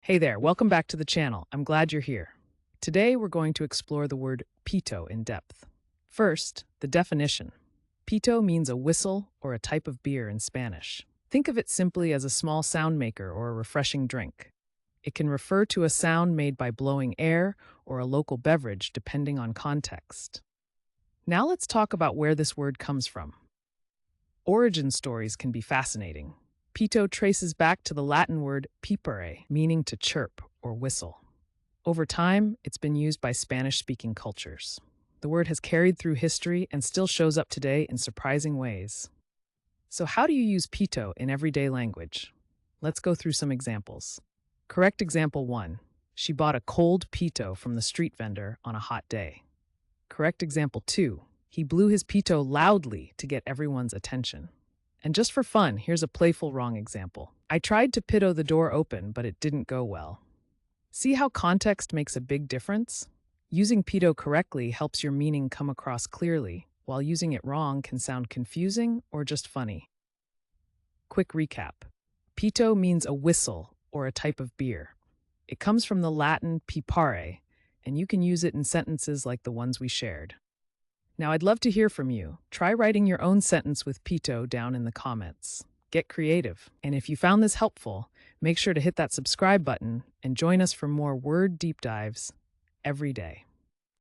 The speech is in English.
Hey there, welcome back to the channel. I'm glad you're here. Today we're going to explore the word pito in depth. First, the definition. Pito means a whistle or a type of beer in Spanish. Think of it simply as a small sound maker or a refreshing drink. It can refer to a sound made by blowing air or a local beverage depending on context. Now let's talk about where this word comes from. Origin stories can be fascinating. Pito traces back to the Latin word pipere, meaning to chirp or whistle. Over time, it's been used by Spanish-speaking cultures. The word has carried through history and still shows up today in surprising ways. So how do you use pito in everyday language? Let's go through some examples. Correct example 1. She bought a cold pito from the street vendor on a hot day. Correct example 2. He blew his pito loudly to get everyone's attention. And just for fun, here's a playful wrong example. I tried to pito the door open, but it didn't go well. See how context makes a big difference? Using pito correctly helps your meaning come across clearly, while using it wrong can sound confusing or just funny. Quick recap. Pito means a whistle or a type of beer. It comes from the Latin pipare, and you can use it in sentences like the ones we shared. Now, I'd love to hear from you. Try writing your own sentence with pito down in the comments. Get creative. And if you found this helpful, make sure to hit that subscribe button and join us for more word deep dives every day.